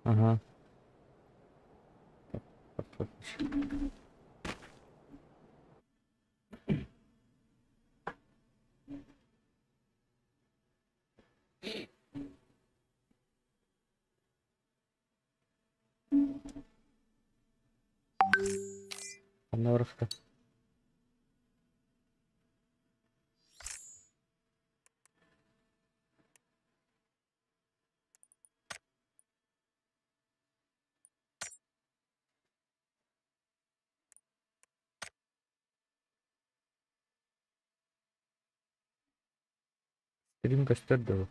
Ага. Подходишь. Там наверху. Стрим gösterdi.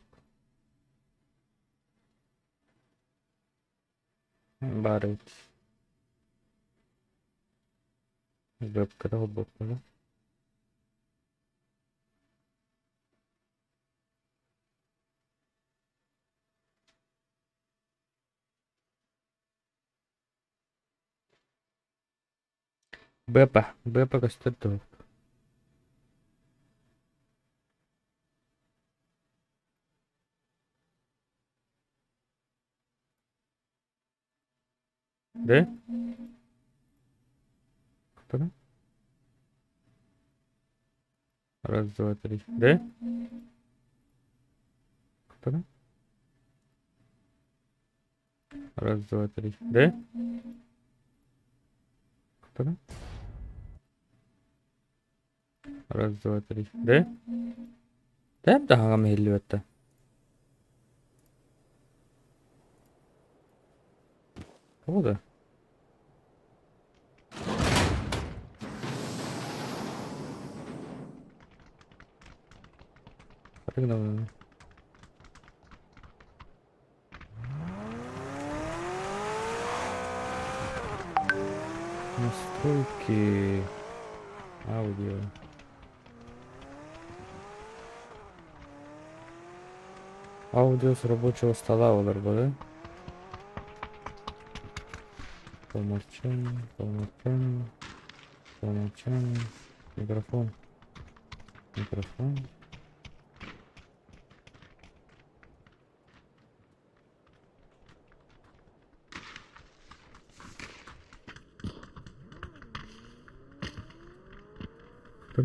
Bari. Webkada olmalı. Бепа gösterdi. De? Кто? Раз, два, три. De? Кто? Раз, два, три. De? Кто? Раз, два, три. De? Тәп тағам елі өтті. Болды. Прыгнул. Настройки. Аудио. Аудио с рабочего стола олар да? По умолчанию, по умолчанию, по умолчанию. Микрофон. Микрофон. Кто?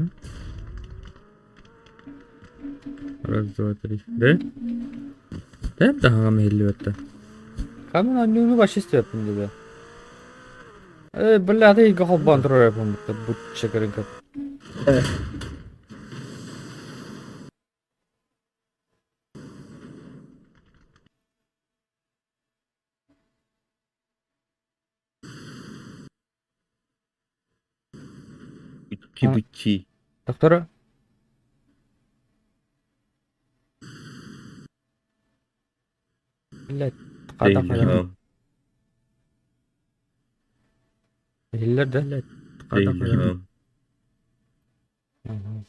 Раз, два, три. Да? Тәп тағам елі өтті. Камен аннюну башисты yaptım dedi. Бля, ты играл бандро yapım bitti. Bu çekerin kap. Evet. Пибути. Доктора? Блять, када када. Selam. Hiller de. Блять, када када. Selam. Ага.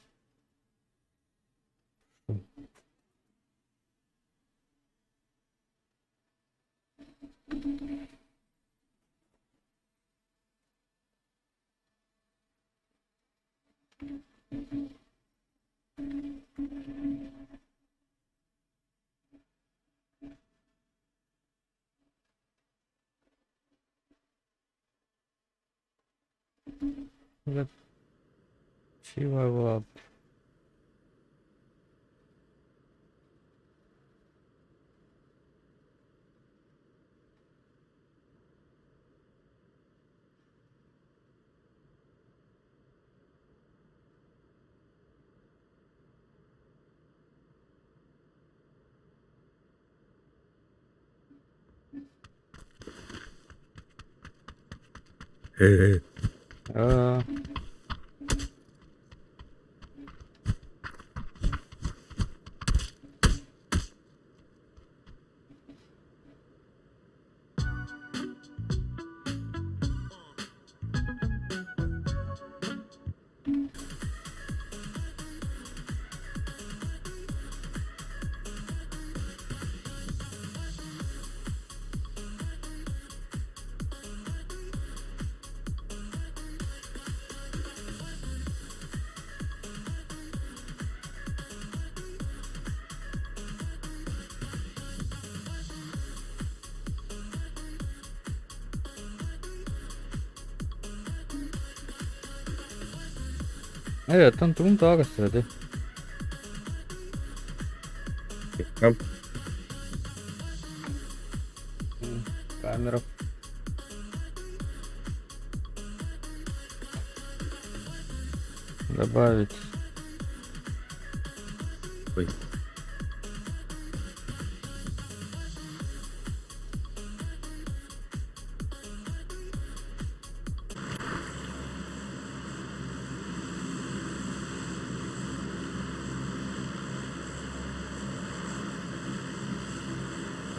Блять, чего? А, Evet, tanıtımım daha gösterdi. Tamam. Камера. Добавить. Ой.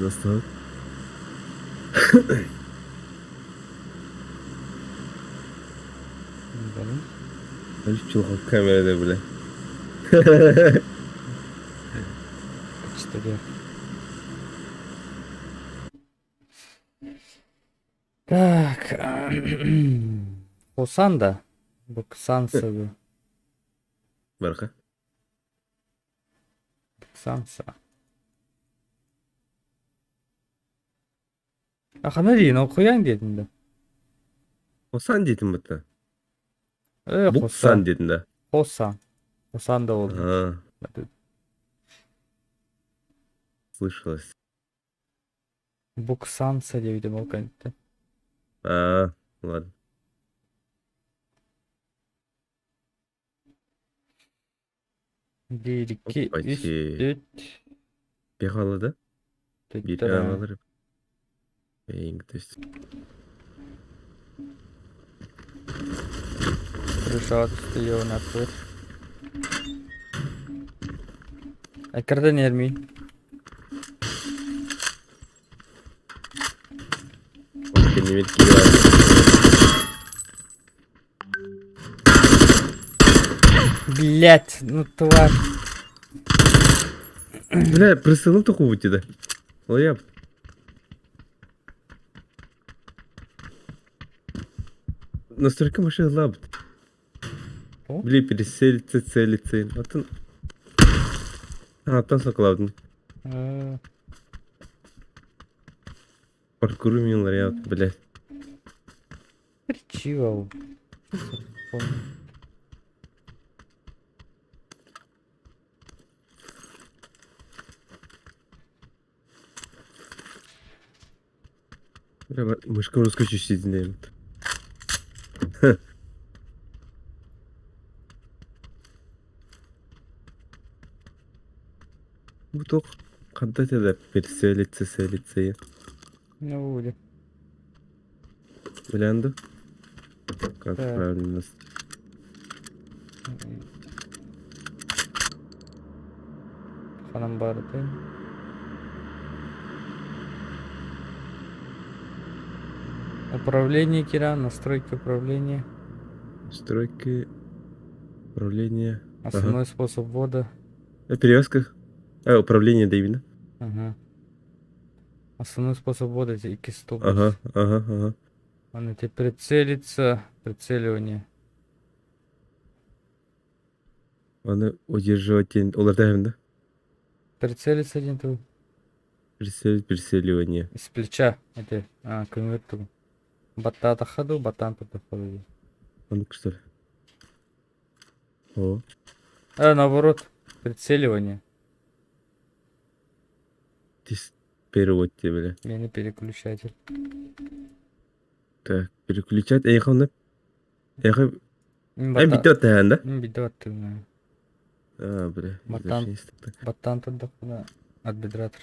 Nasıl? Bakalım. Hiç çok kamerada bile. Четыре. Так. Olsan da. Bu kısansa bu. Baraka. Kısansa. Aka ne diyorsun? Okuyan dedin de. O sen dedin mi hatta? Evet, Bu sen dedin de. Hosan. Hosan da oldu. Ага, слышалось. Bu kısansa diye bir de Balkan'da. Ладно. Bir, iki, üç, Опачи. dört. Пехала, Bir Dört. alırım. То есть. Решат, стоял на путь. Ekran yermi. Kendimi etkiliyor. Блять, ну тварь. Бля, присылал такого у тебя. Лояб. Настройка машины лаб. О? Бля, переселиться, целиться. Вот он. Там соклавдın. Паркуру минулар ya, блядь. Чего? Бля, мышка русская чуть-чуть dinleyelim. Bu tok kadda da переселиться ya. Ну, Ули. Блянду. Как Так. правильно? Ханам барды. Управление Кира, настройки управления. Настройки. Управление. Основной способ ввода. Перевязка. Управление Дэвида. Ага. Основной способ ввода это X100. Ага. Он это прицелиться, прицеливание. Onu удерживать. Олар Дэвида. Прицелиться один тут. Переселивание. Из плеча. Это, конверту. Батата ходу, батан туда ходу. А ну-ка, что ли? О. Наоборот. Прицеливание. Здесь перевод тебе. Меня переключатель. Так, переключать. Эхо. Батан. Видео да? Бедот. Бля. Батан туда ходу. От бедратор.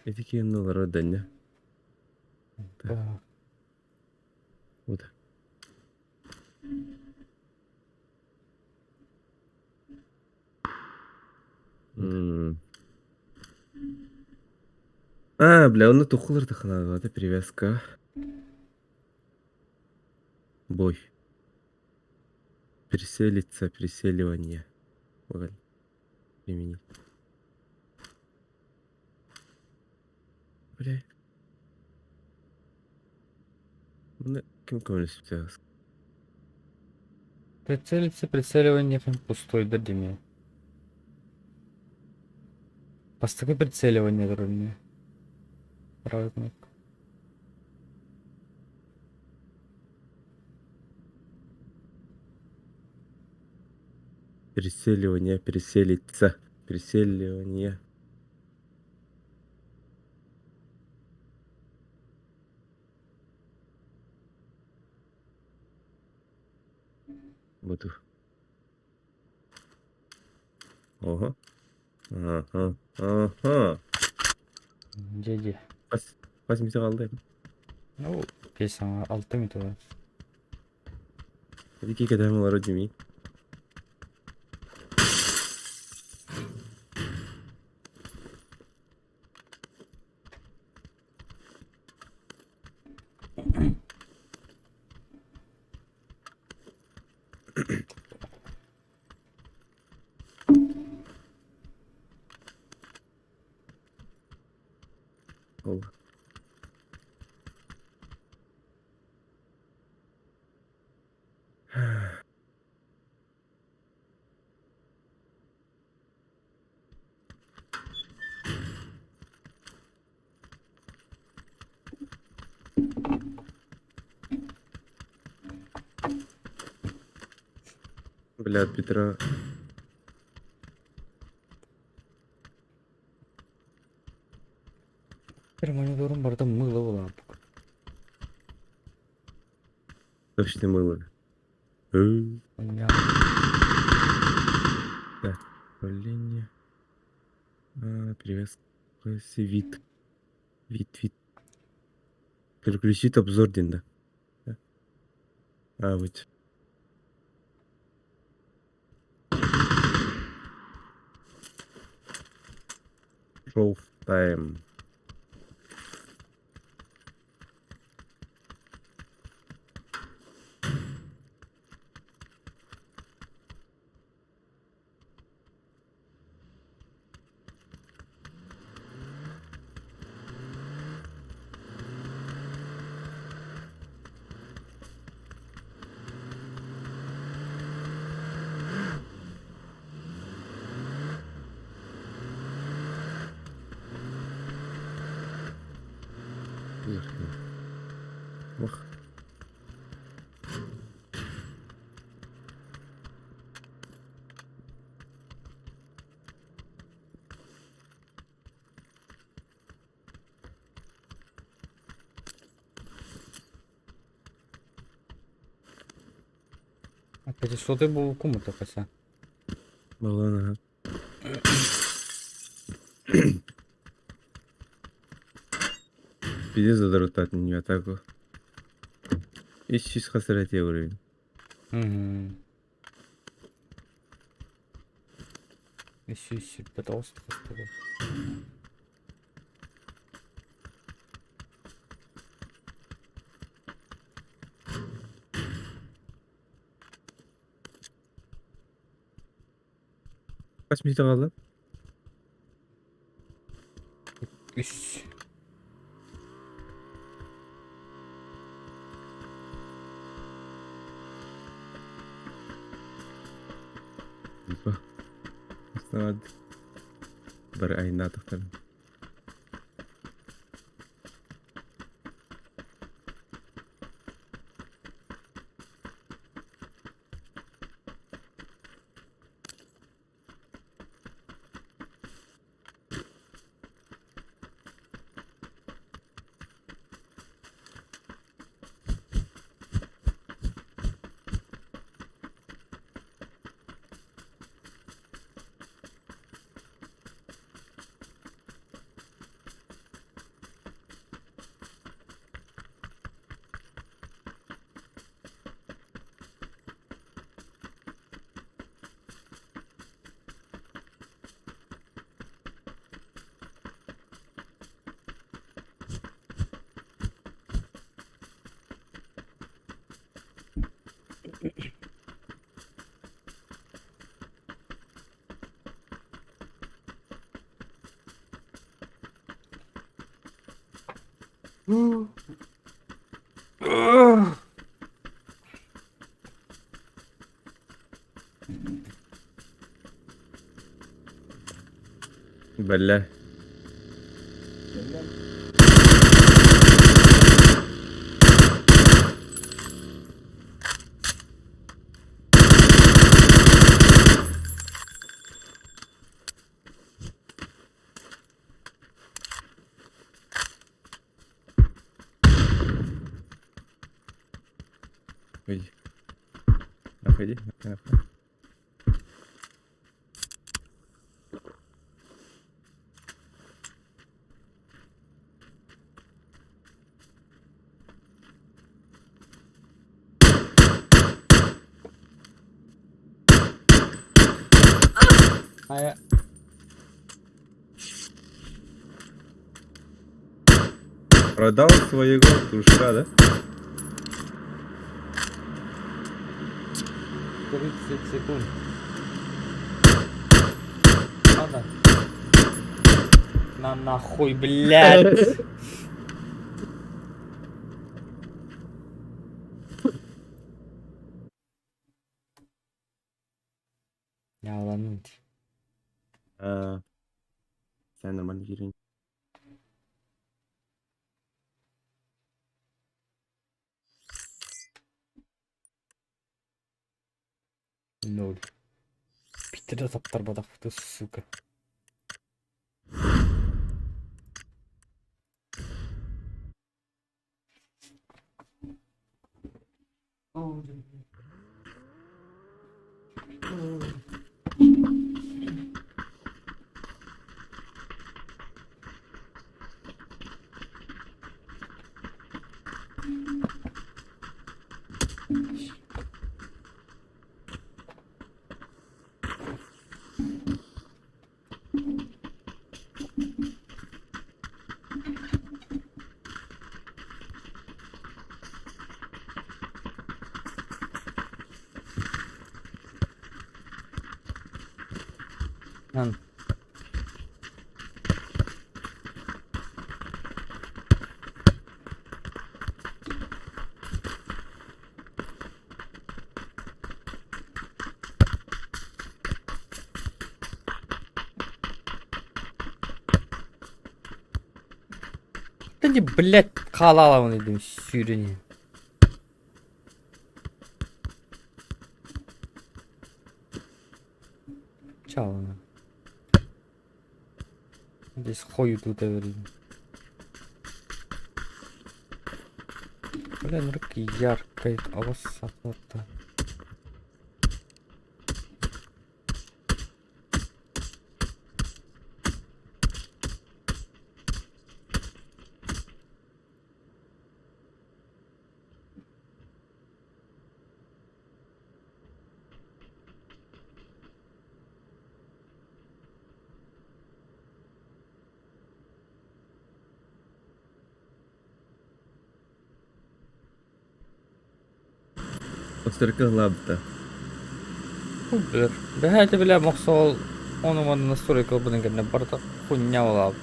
Эти кинулар да. Вот. Бля, оны тухулар тахана, это перевязка. Бой. Переселиться, переселивание. Применить. Бля. Кем коммунист? Прицелиться, прицеливание пустой, да мне. Поставь прицеливание, дорогие. Правая кнопка. Переселивание, переселиться. Переселивание. Буду. Ого. Ага. Ага. Деди. Kaç mite kaldı? O bir sana 6 metre var. Hadi iki kadar mı var o cümleyi? Allah. Блядь, Петра. Bir monitörüm burada mığla olan. Точно мыло. Ya Так, управление. Привязка. Вид. Вид. Переключить обзор динда. Да. Вот. Шоу тайм. Ох. пересуди був кому такася. Баллона. Пиздец задрот от нее атаку. İşsiz hasarete uğrayın. Ищи, пожалуйста, господи. Kaç mite kaldı? 3. Bak. Hadi. Bari aynı ataklarım. Belle. Ходи. А я... Продал своего дружка, да? 30 секунд. Ладно. На нахуй, блядь. Yalanıydı. А, sen нормально girin. Nol. Bitirdi taptar badak bu suka. Lan. Hadi блядь, kalala onu dedim sürünü. Чао. Здесь хою тут говорим. Блин, руки яркой, а вас сапота. Острый лабта. Bilir. Бәһәте белә мақсал оның маны настройка бұның кәріне барды хуйня олап.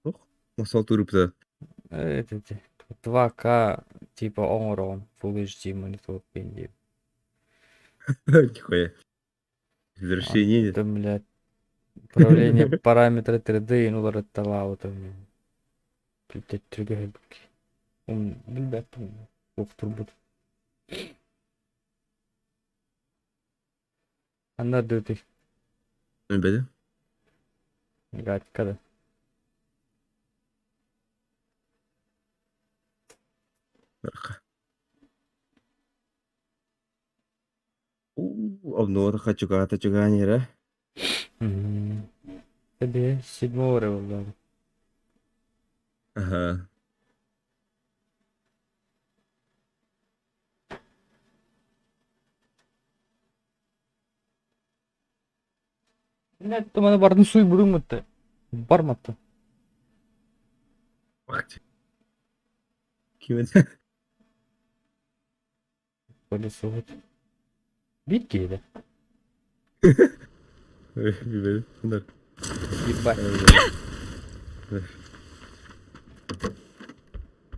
Ох, масал турупта. Это 2К типа оңырауын Full HD монитор пенде. Нихуя. Извращение. Там, блядь, управление параметры 3D инулар атталау там. Блядь, түрге хәлбік. Білбәттім. Оқтыр бұд. Анда дөтік. Ne böyle? Гать, kada. Арка. Обнова хачугата чуганера. Тебе 7 револда. Ага. Блядь, то мене бардын суй будыңмытты. Барматты. Бak. Kimin? Böyle soğut. Bit giydi. Bir böyle. Bunlar. Ебать. Да.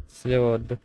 Слева отбы.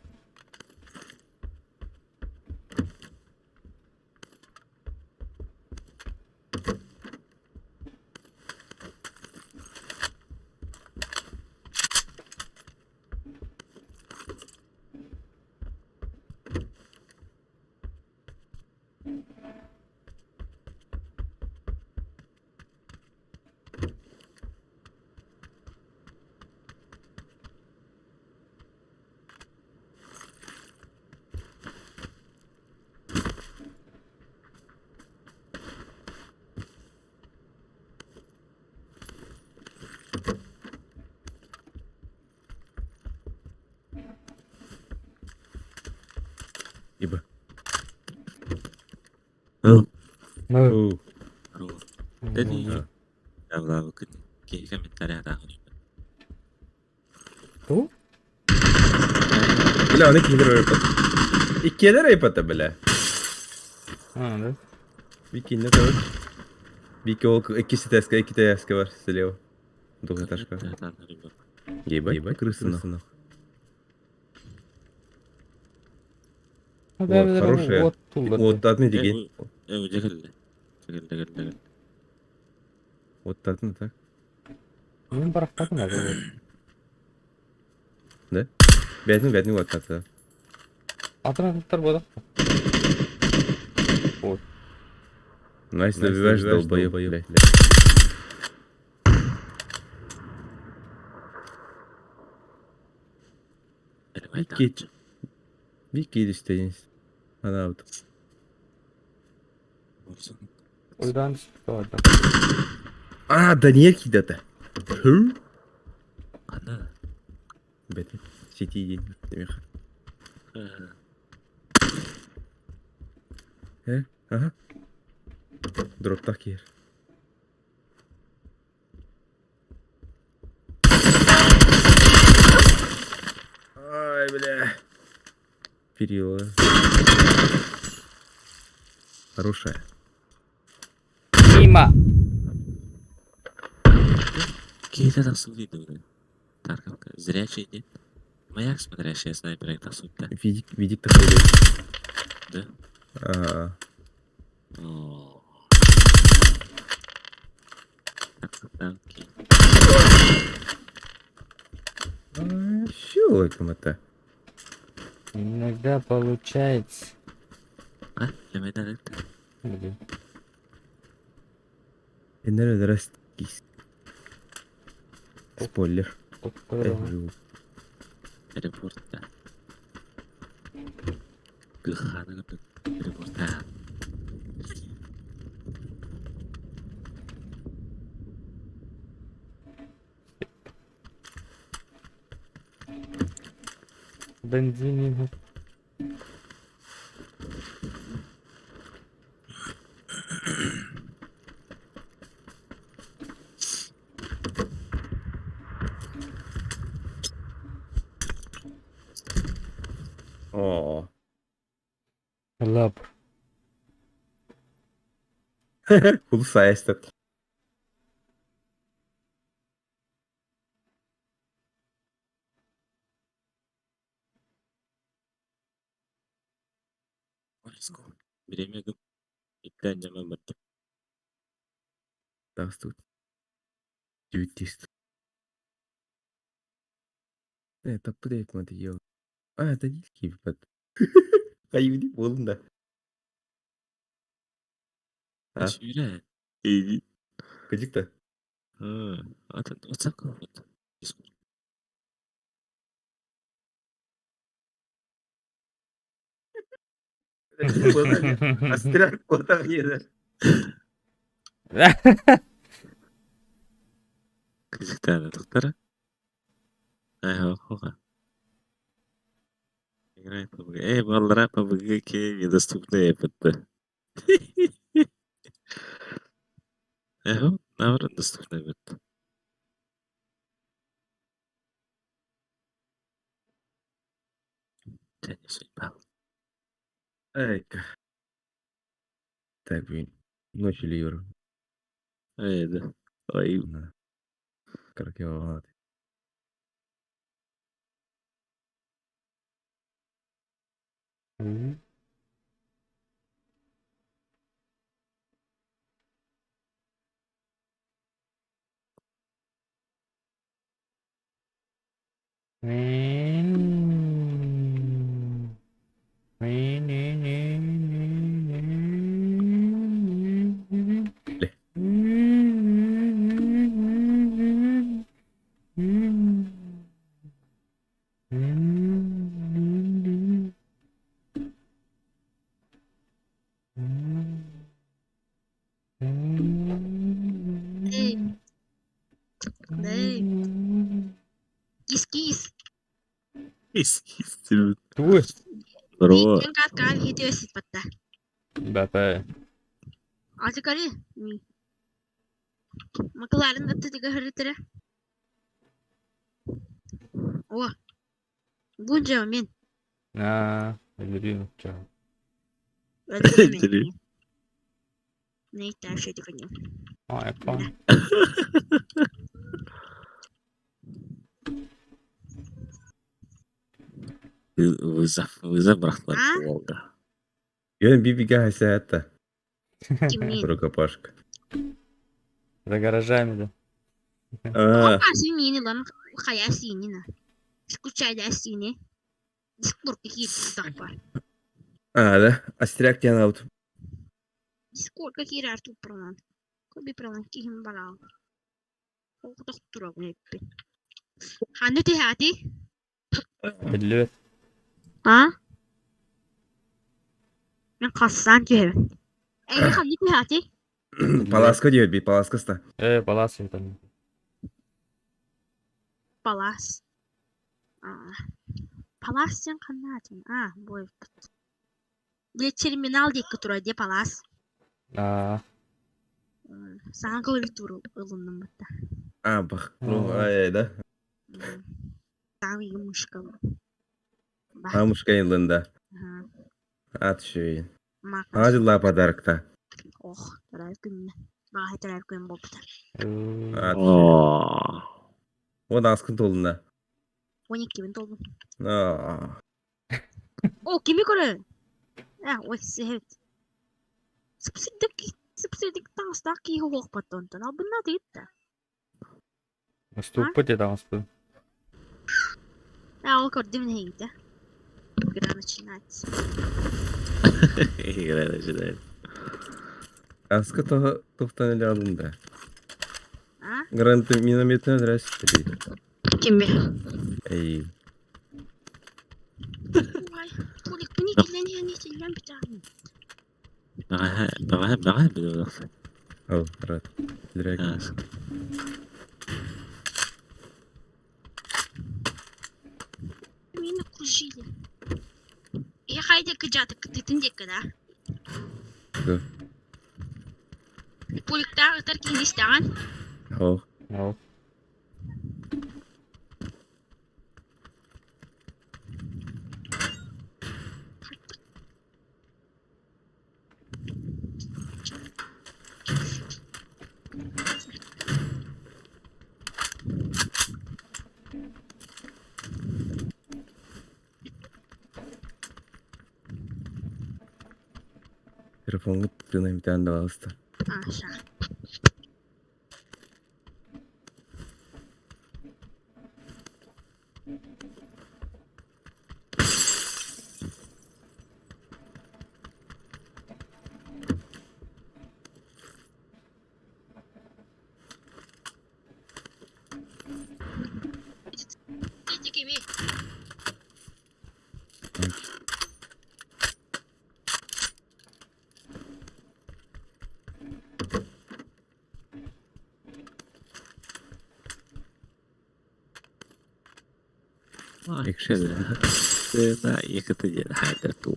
어. 뭐. Өө. Tadi Ah. явлаа ки комментарий хадаах. Туу? Bila onu kimdir öyle? İkiyeler ayıp bile. Да. Вики не товар. Вики ол ikisi теска, iki теска var слева. Двухэтажка. Ебать, крысына. Вот, хорошая. Вот тулдар. Вот одни деген. Жегел. Вот одни так. Мен барақтадым азыр. Да? Бәдін вот так. Атыраттар бодақ. Вот. Найс, добиваешь долбоёб, блядь. Вики istediniz. Ana avdı. Oydan çıktı orada. Aa, Daniel kidata. Hı? Ana. Бәді. Сети дейін. Демек. Ага. Дроптақ кер. Ай, бля. Перила. Хорошая. Мимо. Кейлер асылды дейді. Тарковка. Зрячий нет. Маяк смотрящий снайпер тасуйта. Видик такой. Да? О. Танки. Что это? Иногда получается. А? Лемедан это? Где? Энергия растись. Спойлер. Репорта. Гхана репорта. Бензин. О. Лап. Бұл сайыстық. Беремегім. Иттен жаман бітті. Дағыстық. 900. Таппы да етмады ел. Это не кейіп бәд. Қайып дейп болын да. Шүйре. Ейді. Кыдик-то? WhatsApp кылып. Астрак қотақ еді. Кызыктады тоқтары. Хоха. Играй PUBG. Балдыра PUBG кеге доступны епітті. Наоборот доступны бітті. Және судьба. Ай-ка. Так, блин. Ночь или Юра? Да. Ой. Как я волнат. 네. Кис-кис. Естественно. Твой. Здорово. Видео как видео сипатта. Бапа. Azıcık arı. Makaların da tetiga hırıtırı. O. Bunca men. Ha, öldürüyor canım. Öldürmeyin. Ne ihtiyaç şey dikkat. Ha, yapalım. Вызов братlar А? Волга. Yön bir gelse hatta. Kimin? Рукопашка. За гаражами, да. Aa, Kasım yeni lan. Kaya sini na. Скучай sini. Discord какие-то так var. да. Астряк тебя наут. Discord какие-то арту пронан. Коби пронан кихим балал. O da tutura bu hep. Hanı te hati? 50. Ha? Ben kassan diyorum. Hanı te hati? Паласка diyor bir palaskasta. Балас там. Palas. Palas sen kanatın. Bu. Bir terminal diye kutura diye palas. А, Sana kalır turu ılındım hatta. Bak. Aa. Da. Sana yumuş kalır. Мамушка yılında. At şöyle. Makas. Acılar подарок-то. Oh, terer gün. Bahane terer gün bu biter. At. О, O da askın tolunda. 12 bin doldum. Aa. O kimi kore? O evet. Sıpsırdık tansdak iyi hoğuk batontan. Al bunlar değil de. ступайте там, спу. O gördüm neydi? Gran начинается. игра начинает. Askı tohtan ele alındı. Ha? Granatı minometine rastri. Kimi? Ey. Vay. Tulik bu ne dilen ne dilen bir tane. Давай, блин. Al, rahat. Direkt. А, Меня кружили. Я хайде кыжаты кытытын дек да. Да. Пуликта ытар кинистан. Al. Al. Telefonu tutuğuna bir tane daha alsın. Aşağı. Gitti kimi? Да, их это не хайдер то.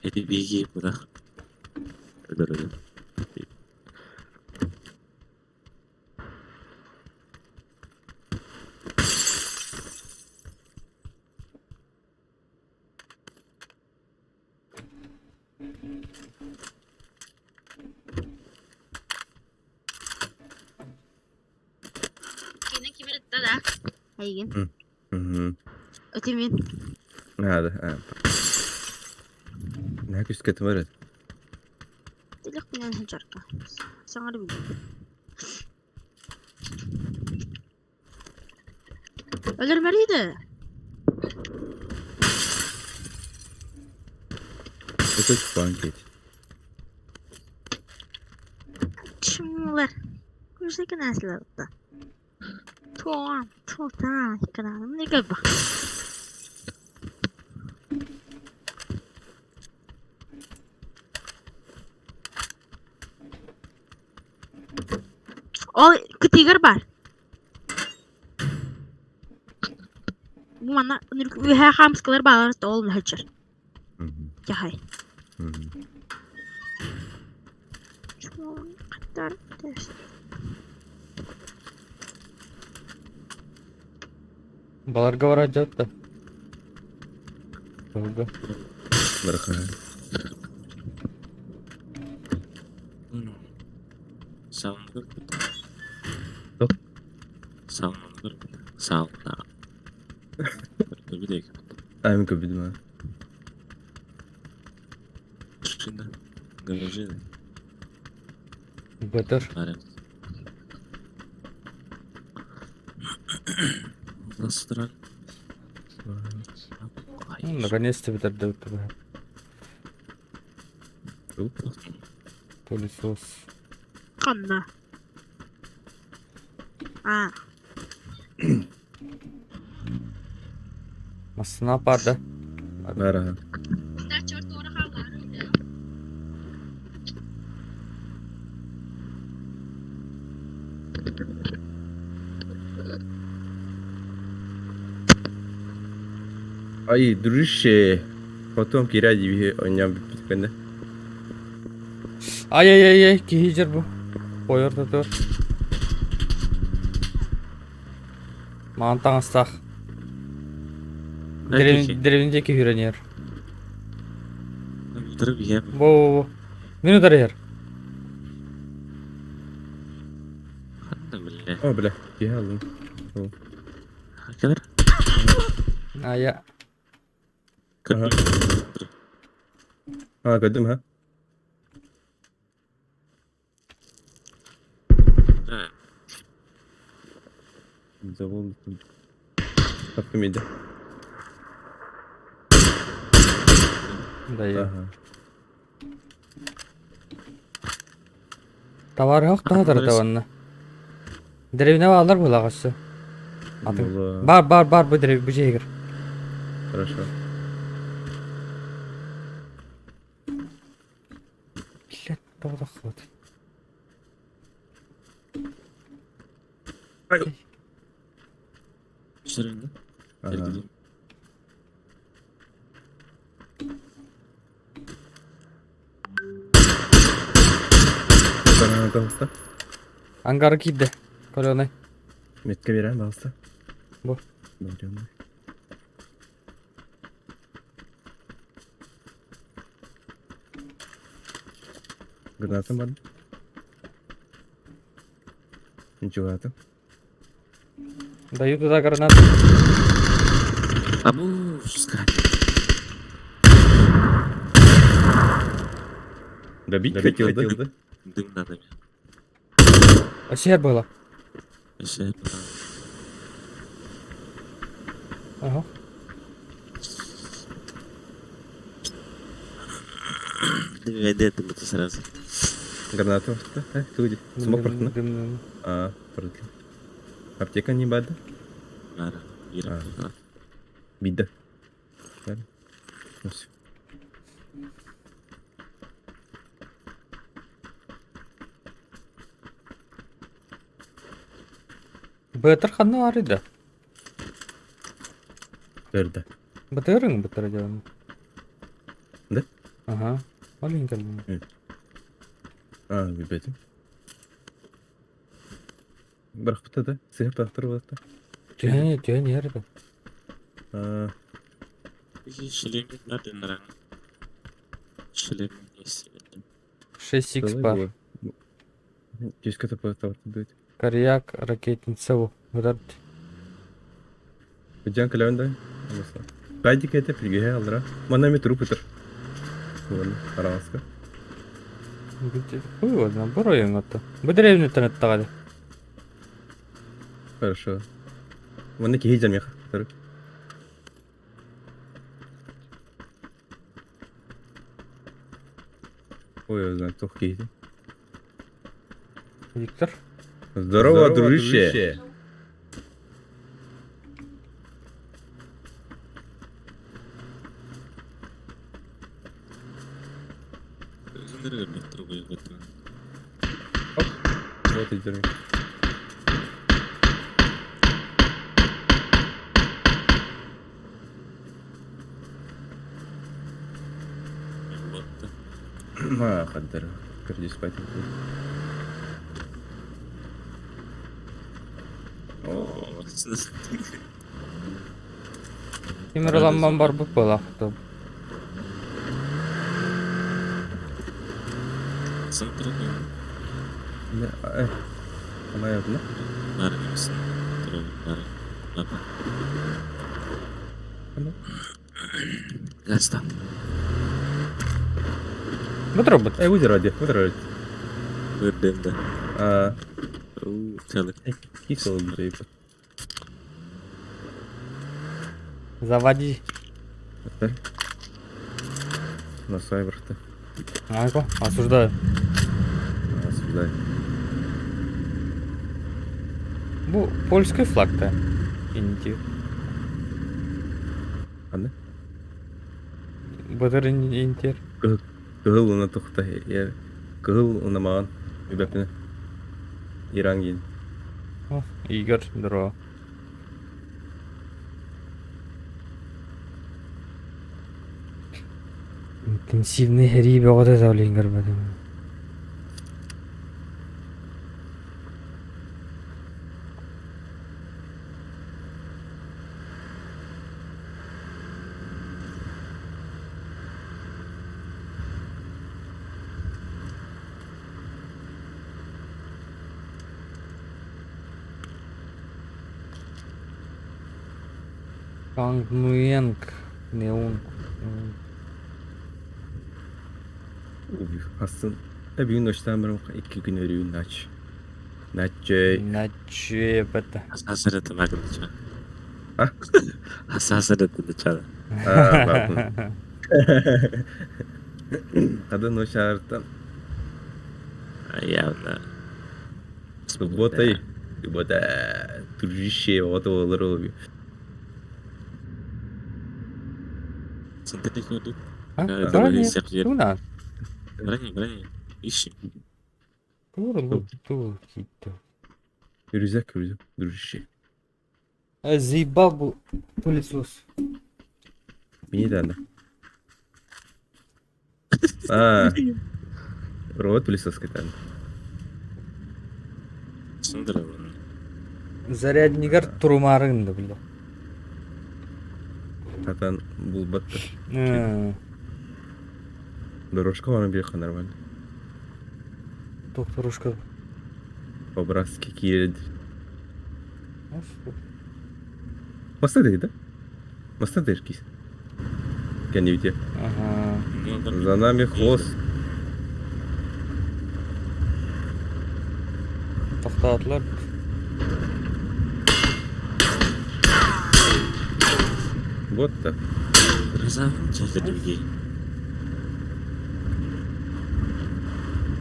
Эти беги куда? Дорога. Kimi da da. Haygin. Hı. Ötemin. Hadi. Ne küs kötü var. Dilek bilen hajarka. Sana da bilin. Öldürmeliydi. Kötü puan geç. Şimdiler. Güzel nasıl da. Tuğan. Tuğan. Kanalım ne gibi. O ketigar var. Bu mana ühe hamskalar bağırdı oğlum hajar. Hı. Ya hay. Hı. Şu kadar test. Balarga var acayip da. Oldu. Bırak ha. Savundur. Yok. Savundur. Savundur. Bir de Ayım köpüdüm ha. şimdi garajı Beter. var. Nasıl duran? Наконец-то битерди өтті. Пылесос. Kanna. Ha. Nasıl ne yapardı? Var ha. Bizler çort doğru kaldı. Ay duruş. Потом киря gibi oynayacağım bitkende. Ay giyicir bu. Koyur da dur. Mantang ıslak. Derevindeki hüreniyer. Durup yiyem. Bu. Minu darı yer. Hatta bile. Ama bile. Kiyha aldım. Kadar. Aya. Aha. Ha gördüm ha. Ha. Zavol. Kaptım iyiydi. Dayı. Aha. Tavar yok daha da tavanına. Derevine bağlar bu lağası. Atın. Vallahi. Bar bu derevi bu cehir. Хорошо. Блядь, doğru хват. Şırınga. Aha. Gel Bana kalsta. Angar giddi. Kolonay. Metke veren kalsta. Bu. Biliyorum. Granatım var mı? Ничего это. Даю туда гранат. Абу, скак. Добить хотел, да? Дым надо. Осер было. Еще это. Ага. Гайде это будет сразу. Гранату. Люди. Смог прыгнуть. Дым. Прыгнул. Аптека не бада. Нара. А. Бида. Ну все. Бетер ханна var idi. Дөрді. Бетерин бетер diyorum. Ne? Aha. Alayım geldim. Bir betim. Bırak bu da. Sihir tahtır var da. Тянь nerede? Peki şilemin nereden neren? Şilemin neyse. 6x бар. Здесь какая-то тавр будет. Коряк, ракетница. Удар. Gücan klavanda. Kaydı kete pilgehe aldıra. Bana bir turu pıtır. Bunu aramazka. Хуй его знает, бороем это. Bu деревню-то надо. Хорошо. Bunu ki heyeceğim ya. Tabii. Ой, я знаю, кто хейти. Виктор. Здорово, дружище. Nereye bir trubayı götürün? Вот и дерьмо. ما أقدر كرديس بايتن. Oo. Темірланман бар bu балақты. Сынтырды. Ne? Ama yapma. Var mısın? Var. Apa? Tamam. Gazdan. Бұд робот. Будь ради, будь ради. Ördüm de. А, Çalık. кис oldu deyip. Заводи. На сайберте. Айко, осуждаю. Осуждай. Bu польский флаг-то. Инди. Anne? Бұдыр интер. Кыгыл уна тухта. Кыгыл уна маған. Үбәпіне. Иран кейін. Игорь, здорово. Интенсивный гриб вот это, блин, горбатый. Кангмуенг, неун. Aslında bir gün hoştan beri 2 gün örüyün naç. Naççı. Наче это. Hasasırıtı bakın çal. Ha? Hasasırıtı çal. Aa bakın. Kadın o şarttan. Явно. Субботой. Суббота. Дружище, вот olur oluyor. Сынтырды көrdü. А? Да, Брони. hisset yer. Туна. Брони. Ищем. Тур, хитто. Yürüyecek. Дружище. Заебал был пылесос. Beni de anla. Aa. Robot пылесос кетен. Сындыры bunu. Заряднигар турмарыңды білді. Катан булбатты. Дорожка вам беха нормально. Докторушка. По-братски киед. Моста değil, Моста деркис. Kendi bitiyor. Ага. За нами хвост. Тоқтатылар. Вот так. Rıza'nın çeşitli bilgi.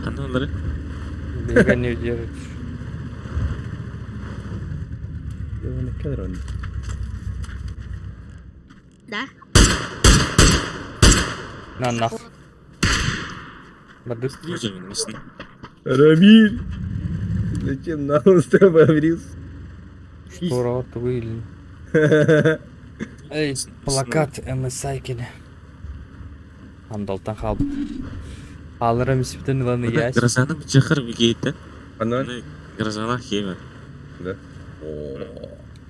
Kandı onları. Бега не удержишь. Ne kadar önde. Да? На нах. Бадып. Hocam misin? Рамиль! Зачем нахуй с тобой обрис? Что рот вылил. Эй, плакат MSI-кене. Андалтан қалды. Алырым есіптен ұланы яш. Grazanı bir çakır bir geyitten. Ana? Grazana kiyme. Да. О.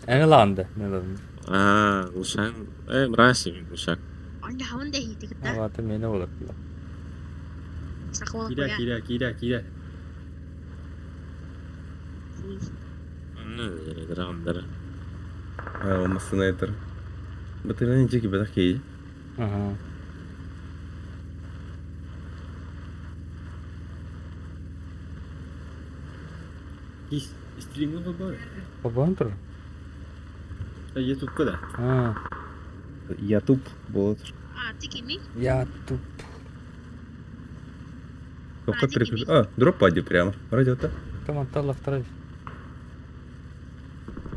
Әңіланды. Әңіланды. Aaa, uşağın. Mırası bir uşak. Anda havan da hiti kita. Аваты мені олар. Sakwa Kira. Ne dedi ramları. Ha, olmasına yeter. Batırınca gibi de iyi. Ага. Стримі вибори. Побантыр? Та ютубка да. А, Ятуб болот. Ati kimi? я туп. Только переключу. А, дроп пади прямо. Радио-то. Команталла второй.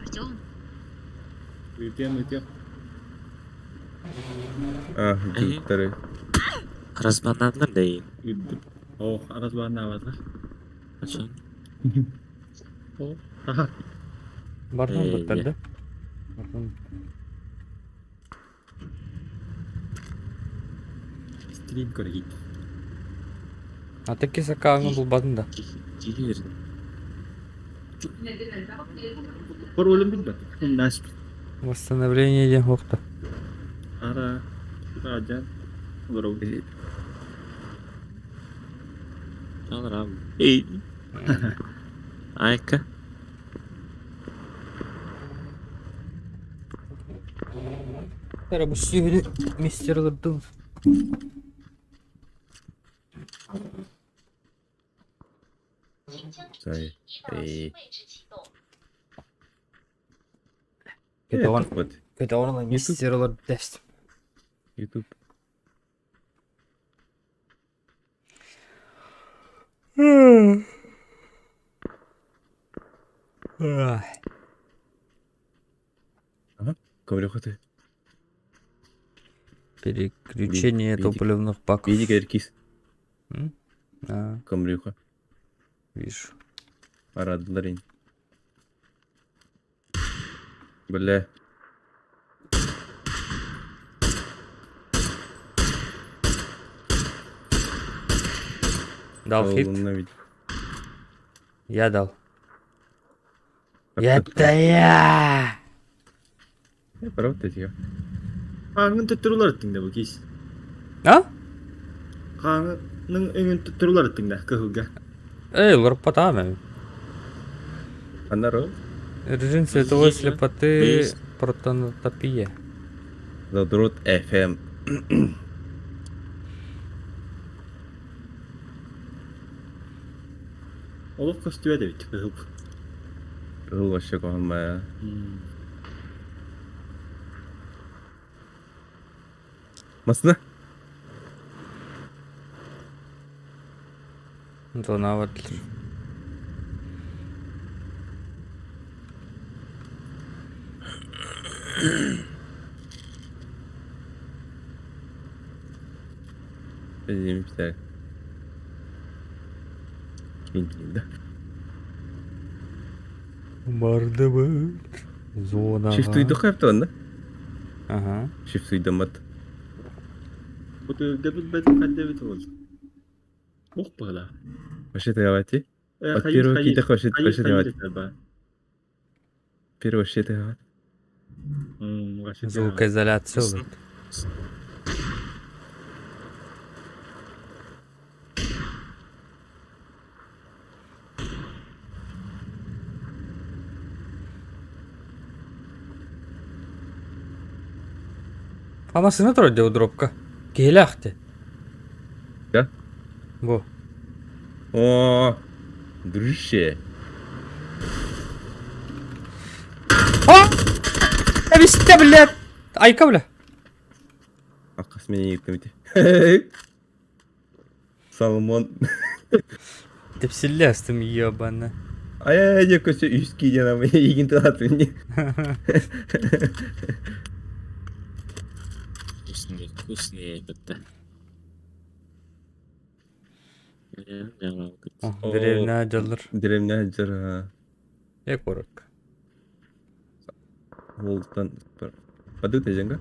Артем. Ütüyorum. А, второй. Razbanlandılar değil. Üttüm. Oh, aras bana ne var? Açın. Oh, haha. Бардым Эй, бітірді. Бардым. Stream করে git. Атеке сакааңы булбадың да. Жер. Бір өлім білді. Нәсіп. Восстановление ден хоқты. Ара. Раджан. Здорово. Алырам. Ей. Айка. Тәрі бұл сүйені мистерлердің. Сай. Эй. Кетоған. Вот. Кетоғанла мистерлер дәстім. YouTube. Коврюха ты. Переключение Видик. топливных баков. Види киркис. А, Коврюха. вижу. Арадылар. Бля. Дал хит? Ауылына бит. Я дал. Это я! Правда тебе? Қаңын түттірулар еттіңді бұл кейс. А? Қаңының өңін түттірулар еттіңді көхіге. Эй, лорпотами. Анару. Режим световой Есть, слепоты, есть. протонотопия. Задрот FM. Олық көстіуе де бит көхіп. Был вообще моя. Масна? Донаватлер. Benim işte. Bilmiyorum da. Барды бы. Зона. Shift uydu kaptı onda. Ага. Shift uydu mat. Бұты дәбіт бәді қәді бит ол. Оқ бұғыла. Вообще тягавати. От первого кита вообще тягавати. Первый вообще тягавати. Звукоизоляция. вот. Анасını тұрады у дропка. Келяхте. Да? Во. О, дружище. А! Әбісті, блядь! Айка, бля. Аққас мен егітті. Соломон. Тепсіллястым, ебаны. Ай-ай-ай, не көсе үйскі денам. Егін тұлаты мне. Вкусные бітті. Деревня жалыр. Деревня жыр. Ек орак. Олдан. Паду теженга?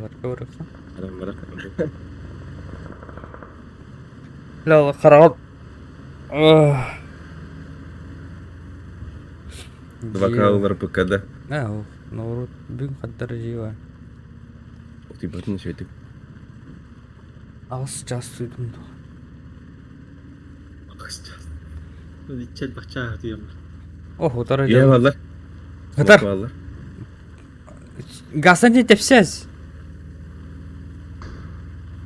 Барка оракса. Адам барак. Ла, қарағат. Два краллар ПКД. О, наурут бүгін қаттары жиwa. Ух ты, батын шөйтіп. Ағыс жас суйдым. Чәл бақча дүйем. О, отары Е, жал. балар. Хатар. Балар. Гасан не тепсез.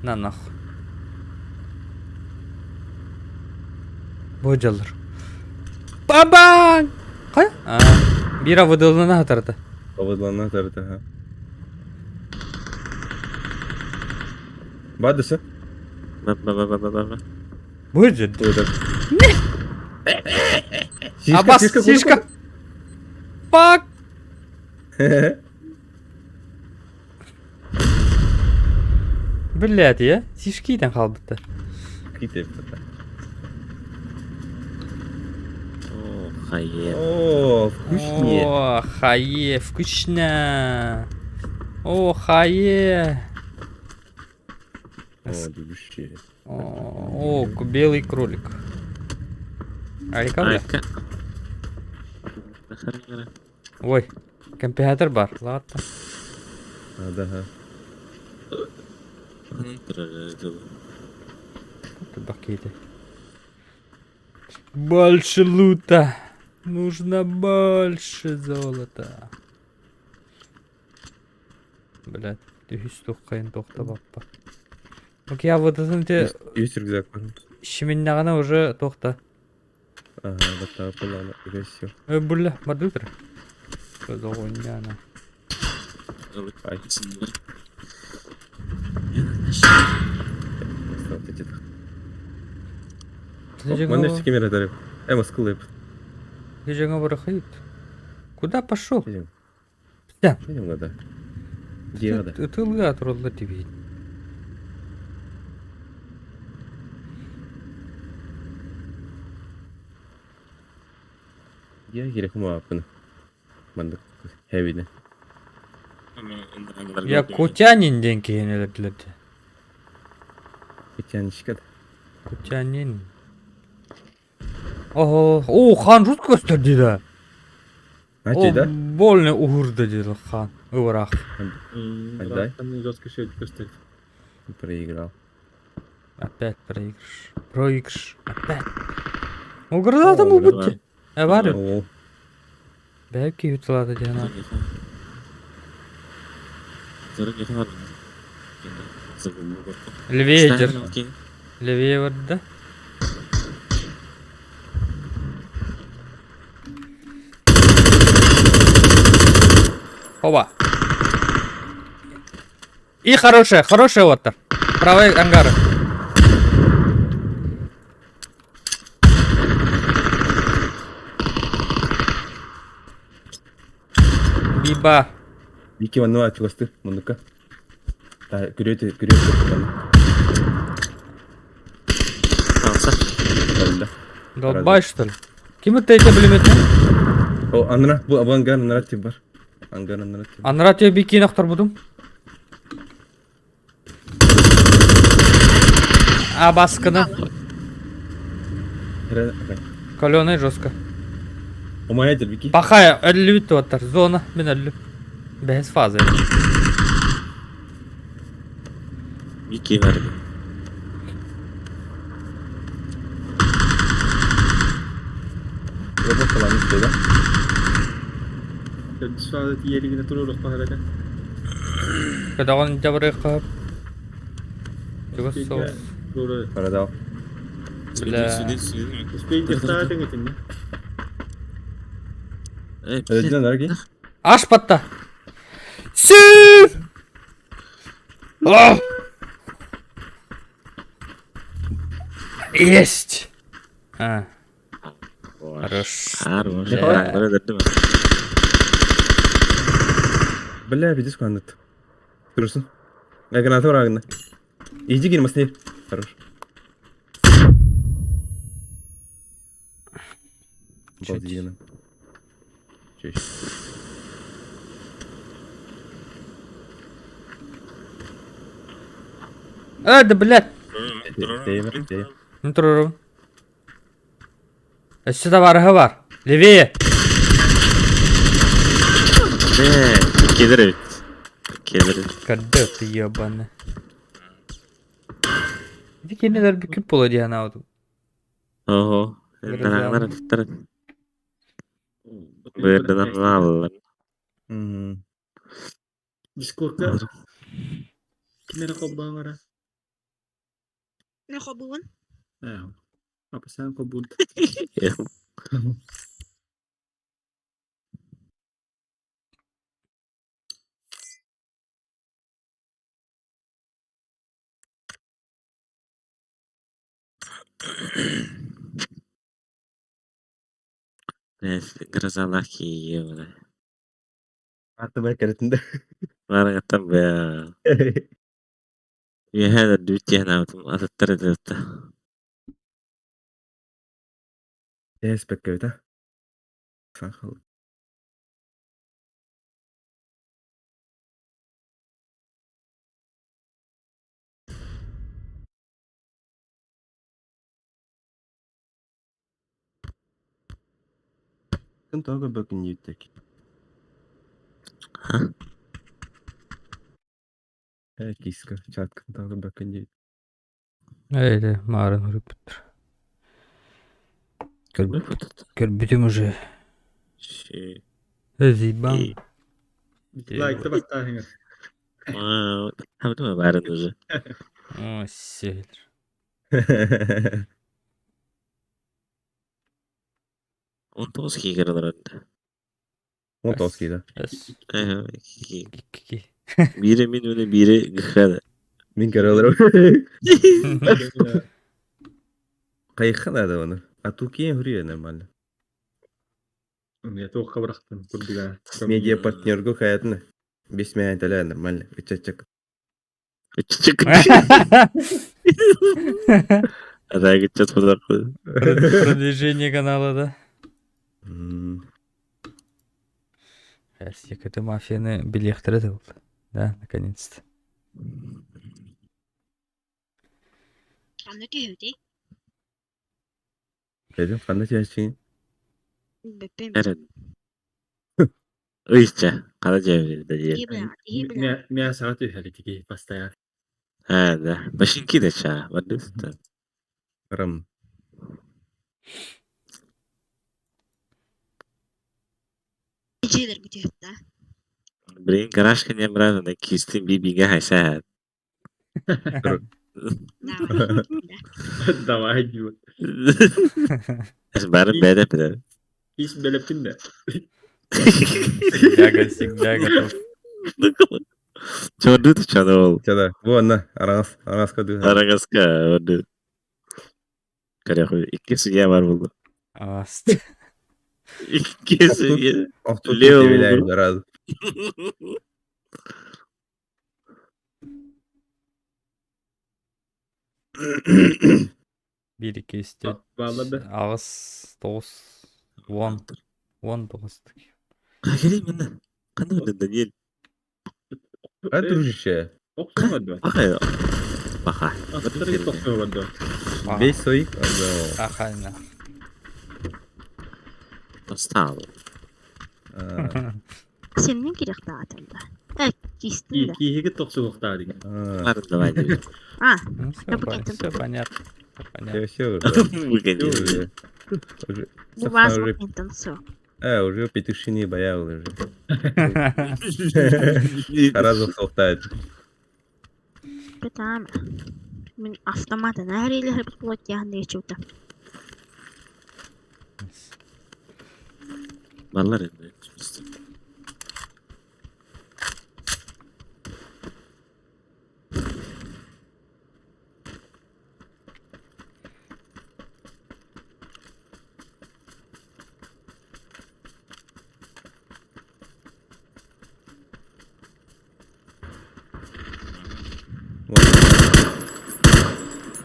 На нахуй. Бой жалыр. Бабан! Қай? Бира выдылына хатарды. Павыдлана тарты, ха. Бадысы? Ба-ба-ба-ба-ба-ба. Бой жал. Абас, сишка. Пак! Блядь, я? Сишкиден қалбытты. Китеп. О, хайе. О, вкуснее. О, хае, вкусно. О, хае. О, души. О, белый кролик. Айка, бля. Айка. Нахарыңара. Ой, компьютер бар. Ладно. Да. Тут бакеты. Больше лута. Нужно больше золота. Блядь, түйіс тоққайын тоқтап. Окей, а вот это Есть рюкзак. шименнағана уже тоқта. Ага, вот так было. И все. Бля, мадутра. Что за хуйня она? Ай. Мен еще камера дарып. Москву леп. Ты же говорит. Куда пошел? Идем. Да. Идем года. Где года? Ты лга тролла тебе. Я керек муу апын. Мандык хевине. Я кутянин ден кейін өлөтлөдү. Кетянишкат. Кутянин. О, хан жут көстөрдү да. Ачи да? Больно угурду деді хан. Ывырақ. Отдай. Там жестко счет поставить. Проиграл. Опять проигрыш. Проигрыш. Опять. Угрыза там убытты. Бар ю. О, Бәлки ютылады дена. Левее жер. Левее варда. Оба. И хорошая ватер. Правый ангар. Биба. Вики ванну ачыласты. Мындыкка. Та күрөтү. Алса. Барында. Долбай, что ли? Кем это эти пулеметы? О, анра, бу ангар нарратив бар. Ангар нарратив. Анра тебе бики нахтар будум. А баскана. Каленый жестко. О, моя дер Вики. Пахая, ölü ватер. Зона. Мен ölü. Без фазы. Вики verdi. Robot falan işte da. Şu anda yeri yine duruyoruz pahalada. Когда он тебя брыкает. Чего соус? Doğru. Parada al. Бля. Üstelik yırtağa getin ya. Ödediler nerede? Аш патта. Сü. Есть. А. Хорош. Хорош. Да. Böyle dedim. Бля, видишь, кандыт. Durursun. Ya granatı var ağında. İyice girmesin değil. Хорош. Балдина. Честь. Да, блядь. Деймер. Ну, труру. Сюда варга var. Левее. Gelir. Gelir. Когда ты ебаный. Иди кенелер бüküp bula diye ana oldu. Oho. Naranglar tutar. Berdan alır. Discord'da kimlere kopduğun ara? Ne kobuğun? Apa sen kopduğun? Neyse, grazalak yiyor böyle. Hatta ben keretinde. Var ya tabi ya. Ya hada düt ya nautum atattara dutta. Yes, bekkevita. Sakal. Kın toga bakın yittek. Ha? He kiska. Çatkın toga bakın yit. Öyle mağaranın hürüptür. Ne fotot? Körbütüm уже. Şey. Zibang. İyi. Like'da bak tahmin. Hem de mi bari duzu? О, север. On toz ki kiralar önde. Montos giydi. Yes. Iki. Biri min öyle biri gıkkadı. Min karaları. Kayıkhan ada onu. Atukiye hürüyor normalde. Ya to'qqa bıraktım. Kurdiga. Media partnergo hayatını. Bismillah tala normalde. Içecek. Çık. Ada gideceğiz burada. Продвижение канала, да? Сейчас якыты мафияны билектері де болды. Да, наконец-то. Аны түйеуде. Dedim kanda çeşitliğin. Бепем. Eren. Uyuşça. Kara cevri de diye. Ибла. Mea saat üheli tiki pastaya. Ha da. Başınki de çağ. Var da. Ram. Ciler bitiyor da. Birin garaj kan yang berada da kistin bibiga haysa. Давай. Davay gibi. Es barın bede pide. Hiç beleptin de. Всегда готов. Çoğundu da çanı ol. Çada. Bu anla. Aras kadı. Aragaska. Ordu. Kare koy. İki süge var buldu. Аст. İki süge. Ahtu Leo. seviyeler araz. Bir, iki, üç, dört, Vallahi ağız, dokuz, on dokuz. Ha geleyim ben de. Kanı öyle Daniel. Hadi duruş işe. Okşamadı. Bakay. Bakay. Asları git okşamadı. 5 soyuk. Ado. Ахайна. Dostal. Senin gerek dağıtıldı. Kistin de. İyi git okşamadı dedik. Varın da var gibi. Ha. Ну, все, Я покинул. все понятно. Всё понятно. Все уже. Bu gece. Уже. Bu вас Уже. все. Уже петушиные боя уже. Разок солтает. Tamam. Min автомата нагрели хребет плоть ягны чута. Mallar indi.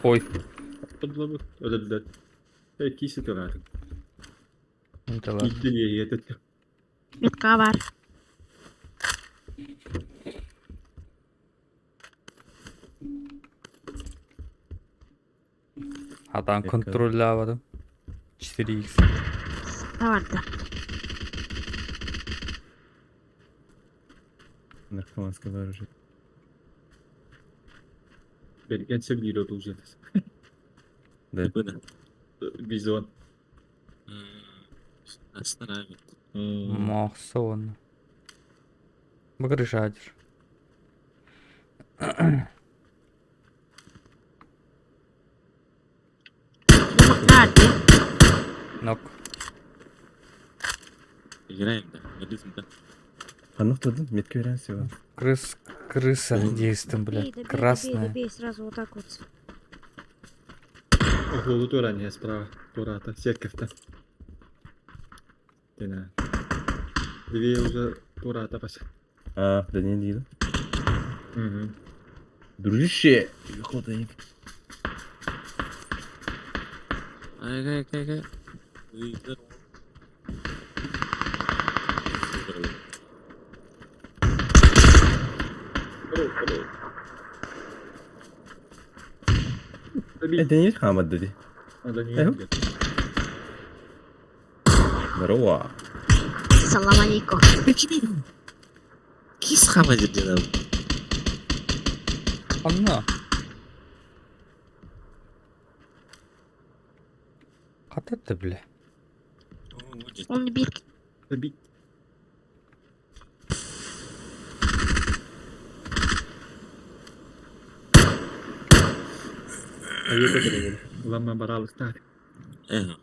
Ой, Fadla öyle de. Kisi de artık. это ладно. Gitti diye yetet. Метка var. Adam kontrollü aldım. 4x. Ne vardı? Наркоманская уже. Beni en sevdiği o dolu Да. Bu ne? Vizyon. Aslında abi. Мохса он. Выгружаешь. Nerede? Нок. Gireyim de. Ödüsün de. Ханов тудun метки öğrensi var. Крыса действует, блядь. Красная. Бей сразу вот так вот. Охолу турания справа. Турата. Сетков-то. Дина. Две уже турата пас. Да не değil. Угу. Дружище. Ходай. Gel. Uyuyun. Денис Хамад dedi. Надо не Здорово. Ассаламалейкум. Кис хамадыр дедім. Анна. Қататты біле. Он бир. Бит. Ayo kita dulu. Lama baralı tak. Eho.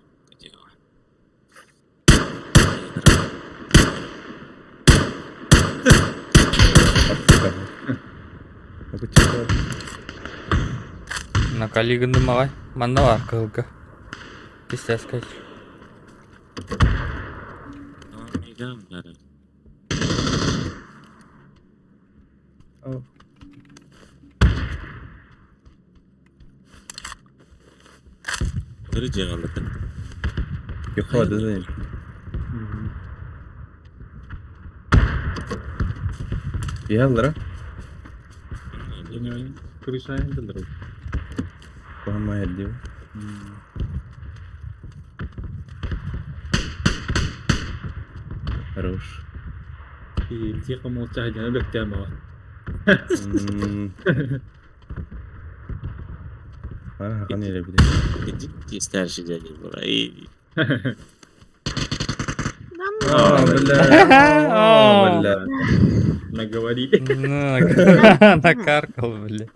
Aku cepat. На калигынды мағай. Манда бар кылгы. Пистя скач. Мигам бары. Oh. Kırı cegalıdı. Yok hadi de. Yallara. Yani kırışa yandılar. Paham ya diyor. Хорош. İyi, tiyak ama cahilene bekleyen var. Bana hakan yere bir de. Ciddi ister şey gelir burayı. Aa, bella. Bella. Наговори. Накаркал, бля.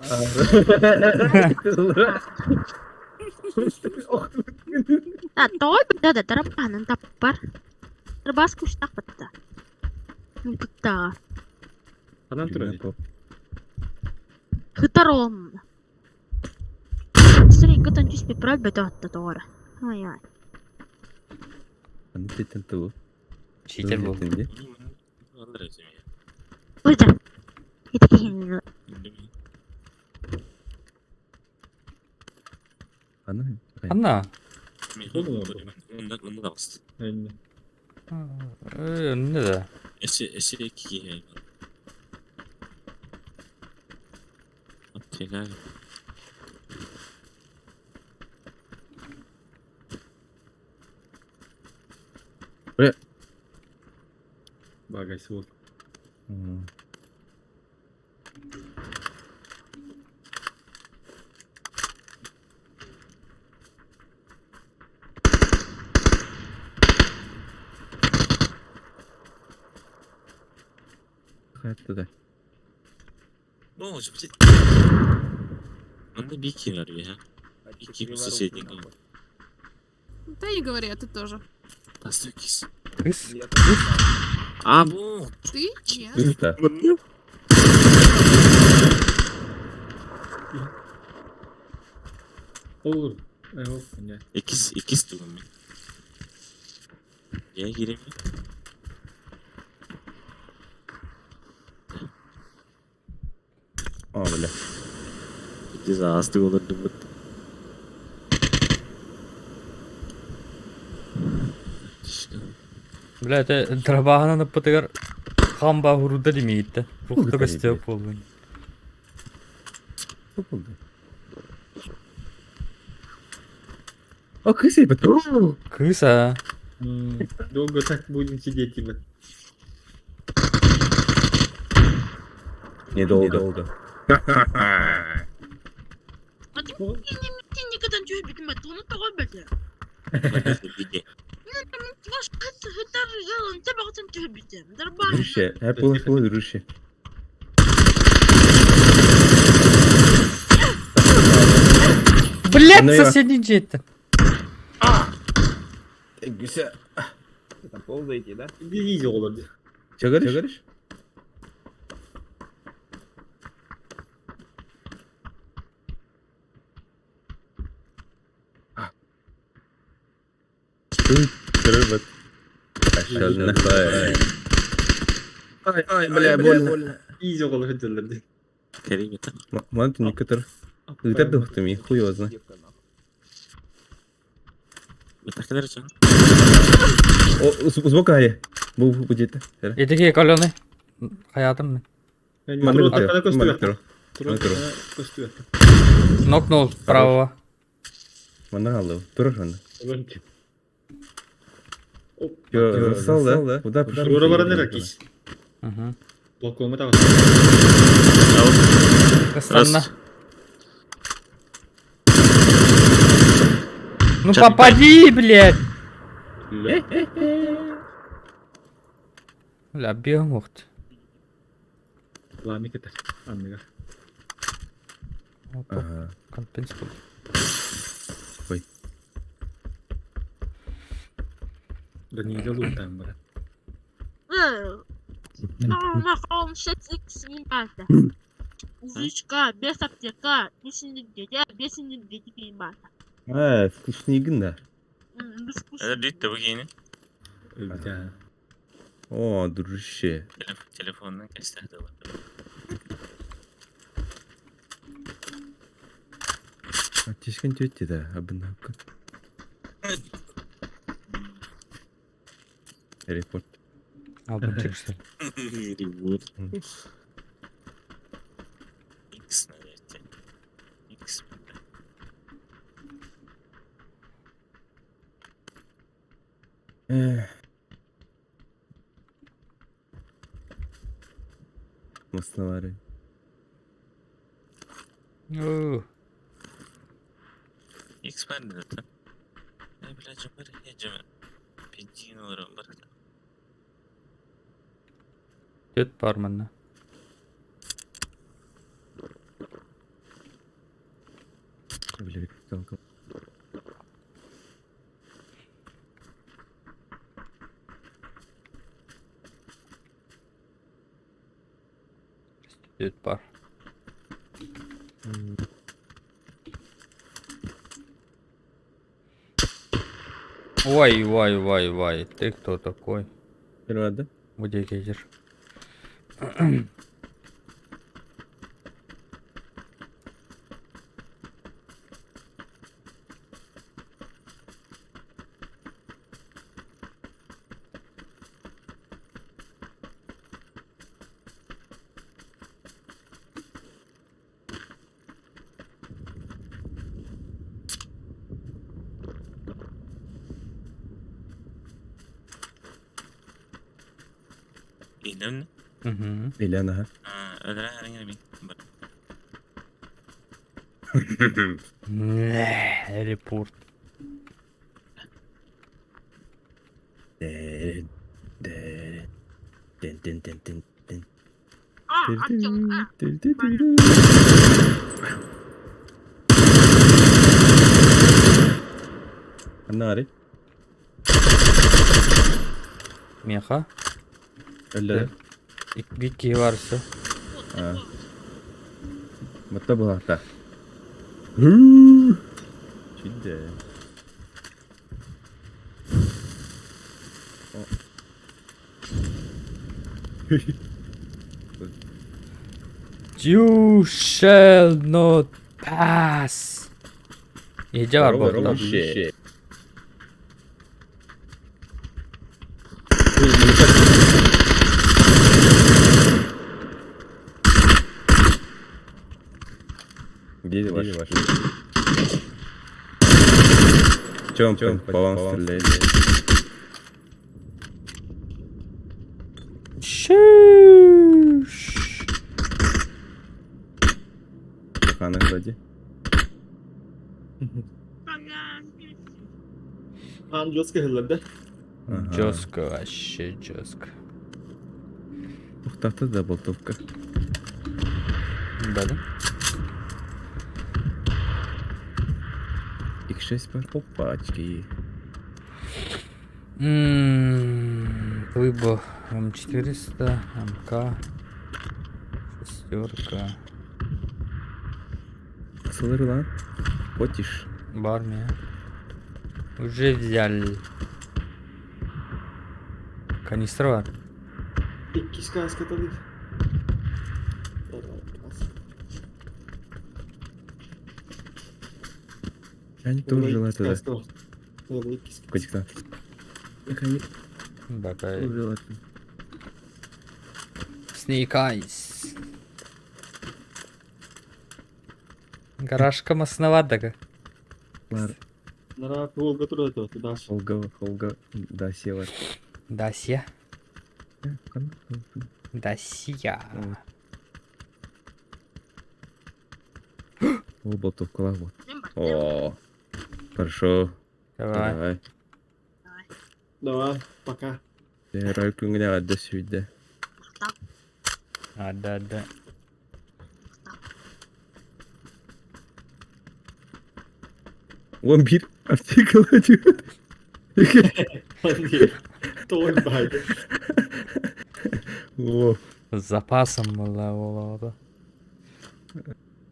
Той да тарапанын таппар. Тырбас күш таппытта. Күтта. Falan turadi. Хытаром. Сырый кытан чуспи правда татта тора. Ай-ай. Hani tetten tavu. Читер был. Alır ezimi ya. Уза. Иткен. Ana. Анна. Onu da bastı. Yani. Önünde de. Esi iki yani. Tekrar. Bagajı oldu. Hayatta da. Ne olacak? Onda bir iki var ya. İki bu соседний. Да не говори, а ты тоже. Тастокис. Кыс. А, bu. Ты? Нет. Usta. Olur. Evet. Yani. İkisi durum ya. Niye giremiyor? Aa bella. Disaster olurdu bu. Бля, это трабахана на патагар. Хамба хуруда демейді. Хурда Рухта демейді. көстеу болған. Çok oldu. O kız yapıp. Кыса. Долго так будем сидеть, типа. Недолго. Сен никогда не битмет, оны тоға бәді. Ваш кыт хытар жалын табақтан төбітем. Дырбай. Rüşe. Hep olur Rüşe. Блядь, Ну я- соседний джет. Güzel. Там ползаете, да? Bir iyice olurdu. Çakarış. Dur bak. Aşağıdan. Ay, bля, больно. İyice olur hıdırlardı. Kerem yeter. Манту некоторые. Где дохтами, хуй его знает. Девка, нахуй. Bir takılar için. O smoke hali. Bu где-то. Едеге каленый. Хаятым мен. Yani Manda arkada götürüyor. köstü Manda yok. götürüyor. Turun Götürüyor. köstü yok. Нокнул правого. Manda aldı. Durur onda. Evet. Yo, sal da. Bu da Şuraya bana ne rakis? Угу. Balkonuma da Кастанна. Раз. Ну Чё, попади, блядь! Ля, бегмухт. Lami keter. Amiga. Ага. Компенсирует. Ой. Да не идет там, брат. Махом 6x мимата. Узычка, без аптека, бесинlik dedi, besinlik dedi mimata. Ha, вкуснигін да. Düt de bu yeni. Ya. О, дружище. Telefondan gösterdi var. Ateşken tötte de. Abın hakkı. Report. Aldım çıksın. Reward. X nerede? X. Masnavari. Oo. X ben de zaten. Ne bileceğim var ya cemil. Bildiğin olur ama bırak. Töt barmanna. Böyle bir kalka. Töt бар. Вай, ты кто такой? Herhalde. Где гейзер? İğnem ne? Угу. Elena ha. Öldüren herhangi bir. Bak. Репорт. Den. Den. Den den den den den. Aa, Артем, а. Dil, dil, dil, dil. Anari. Меха. Öyle. Вики varsa. Ha. Mutlu bu hafta. Şimdi. You shall not pass. Gece var bu Bravo, arada. şey. Где ваш? Чем баланс стреляет? Шуш. Хана вроде. Han Joska hırladı. Жестко, вообще жестко. Тухтата да болтовка. Да? X6 бар. Опачки. Выбор М400, МК, шестерка, Кысылыр lan. Потиш. Бармия. Уже взяли. Канистра var. İkiz kasket alayım. Они тоже желают это. Böyle ikiz. Котик-то. Как они Бакай. тоже желают. Snake Eyes. Гаражка масноватого. Бар. Нара Волга тұрады, Даш. Холга, да, севар. Дасия. Дасия. О, болтовкалар вот. Мен бар. О, хорошо. Давай. Давай. Давай, пока. Рай күнгіне адда сүйді. Мақтап. Да. Он bir артикл açıyor. Тойбайды. О, С запасом была олады.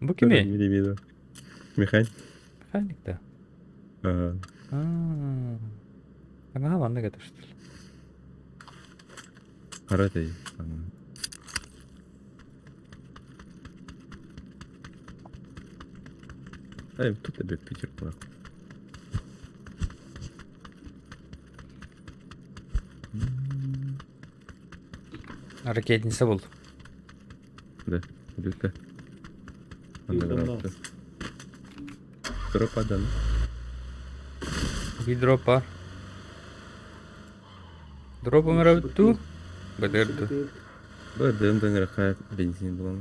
Bu kimi? Bilmiyorum. Mekanik. Mekanik de. Aa, Bana havanda götürsün. Kara değil. Hayır, тут тебе Питер прав. Ракетница bul. Да, Люка. Bildim ben. Дроп adam. Bir drop var. Drop umara bitti. Bedirdi. Bu döndüğün rakaya benzin bulan.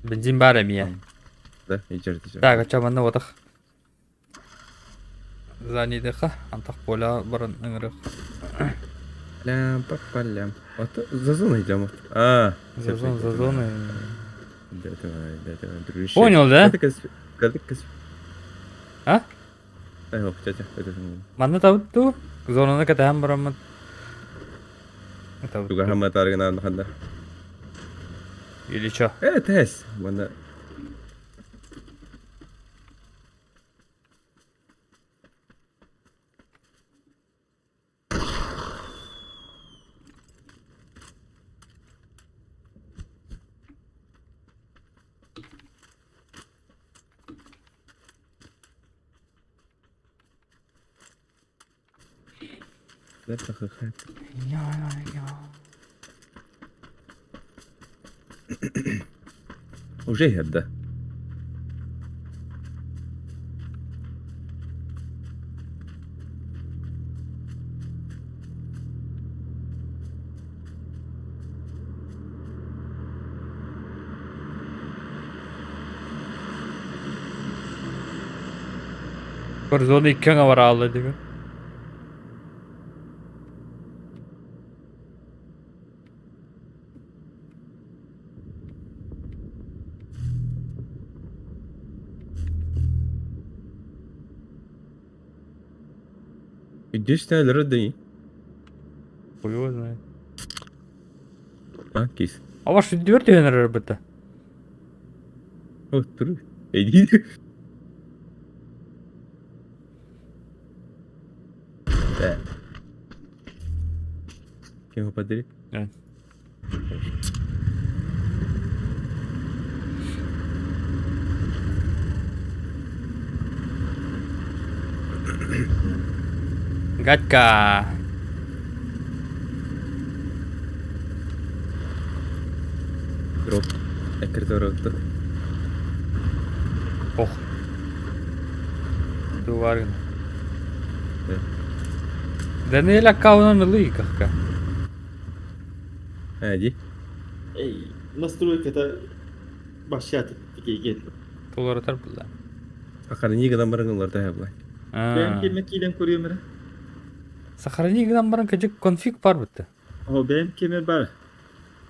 Benzin var mı ya? Да, içeride. Так, ачаманна отах. Занидыха, антах поля баран ыңырых. Лям, папалям. Ата зазон идем. А, Зазон. давай, дружище. Понял, да? Кадык. А? Ай, тетя, это. Манна табытту. Зонаны катам барамын. Туга хамма таргана ханда. Или чё? Тес. Бана. Это хахат. Уже هدا. Bir zonu iki var ağladı. Идешь на лердей. Хуй знает. А, кис. А ваш дверь дönер арбата. О, тур. Иди. Да. Кем подери? Да. Гадька. Дроп. Экрторокто. Ох. Дуварин. Да. Да не лакауна лыйкахка. Иди. Ey, настройкада başlat. Gel. Тулар тар була. Акарни гадам барыңлар да яблай. Ben kemek ile koruyorum ben. Сохрани гдан баран качык конфиг бар битти. O benim kemer var.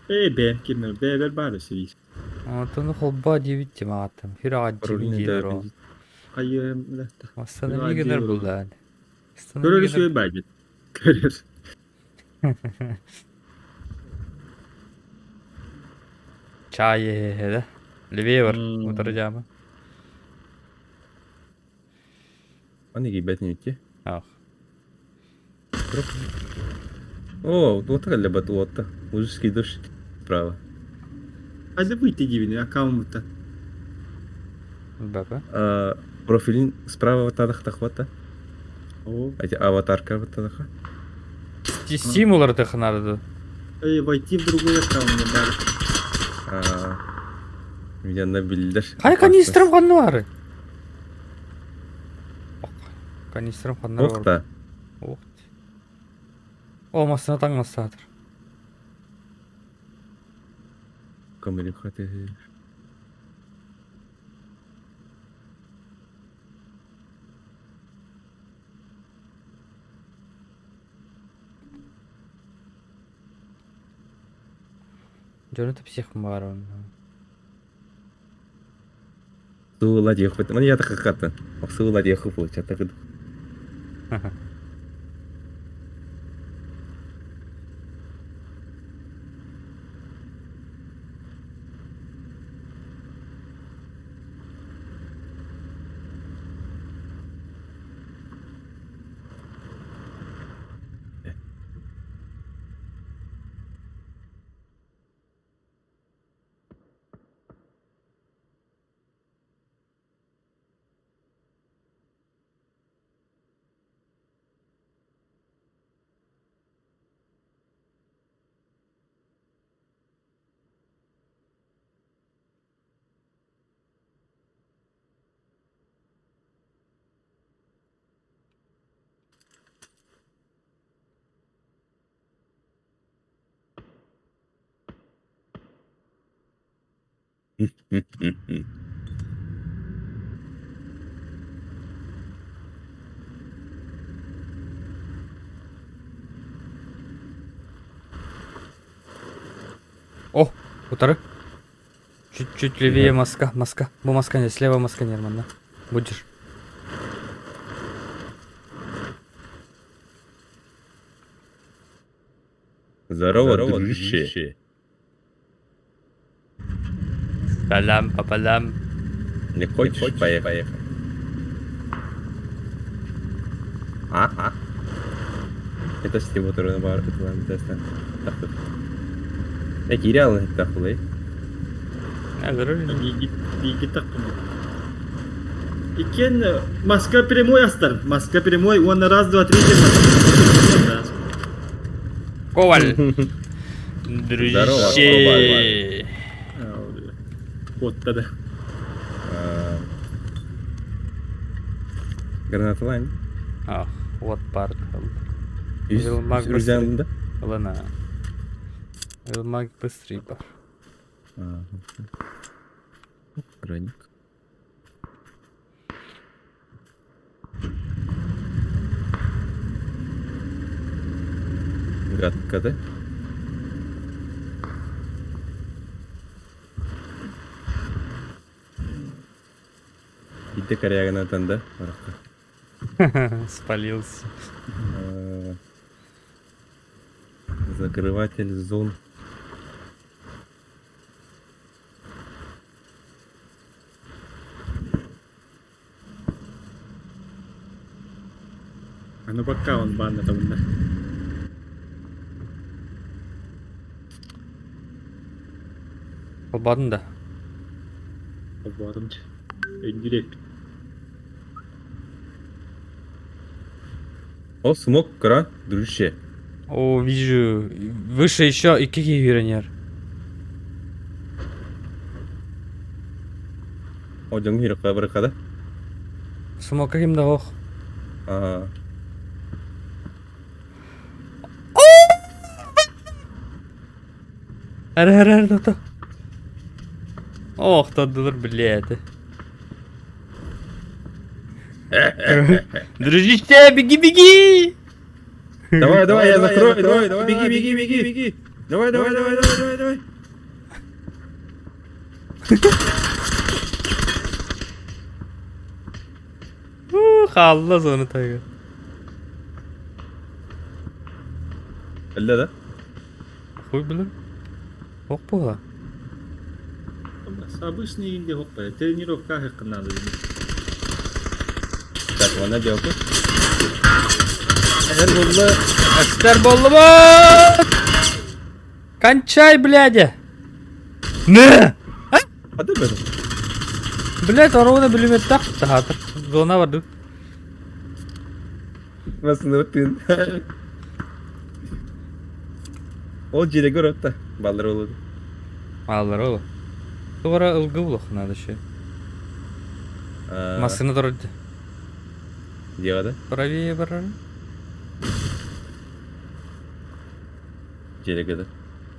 Benim kemer beraber var şey. Антону холба дебитти маатам. Хирага Паролин дебитти. да. Hayır. Астана вигенер була. Görür şey bence. Görür. Чай да. Левее бар. Hmm. Утаржама. Ани гибет не идти. Ах. Дроп. О, вот так лебат вот. Уже скидываешь справа. Hadi выйти gibi аккаунта. Баба. Профилин справа вот так хвата. О. А аватарка вот так. Стимулар тахнарды. Войти в другой аккаунт бар. Меня набилдер. Кай канистрам каннары. Канистрым ханнар бар. Оқта. Ох. О, масына таңмастадыр. Камерин хаты. Жөнөтүп психм бар он. Сула дехпет. Мана ята хакаты. Сула деху получат. Так. О, утары. Чуть-чуть левее маска. Маска. Бу маска не, слева маска нерман, да? Будешь. Здорово, дружище. Салам, папалам. Не хочешь поехать? А? Это с тем, который на бар, это вам теста. Эки реально так было. Иги тақпын. Икен маска прямой астар. Маска прямой. Он раз, два, три. Коваль. Здорово, Дружище. Вот тогда. Граната лайн. Ах, вот парк. Из Илмак Грузиянда. Лана. Илмак быстрый бар. Граник. Гадка, да? Иди коряга да? Спалился. Закрыватель зон. А ну пока он банна там. Побадын да. Обладымчы. Өндірек. О, смог, кра, дружище. О, вижу. Выше еще и какие виронер. О, жаң хирок баракада. Смог каким да ох. Эр, да. Ох, тадылыр, блядь. Дружище, беги! Давай, я закрою, давай, беги. Давай. Халла соны тайга. Әллә да? Хуй білір. Ох бола. Обычный инде хоппа. Тренировка хақы надо. Так, вона делка. Әр болы. Әстер болы ба! Кончай, блядя! Не! Hadi be. Блядь, оровына білімет так. Тахатыр. Зона барды. Nasıl öttün? Ол жере көрөт да. Балдар болду. Аллар олы. Туғара ылғы бұлық надо ще. Масыны тұрды. Дияда. Правее барар. Желегеде.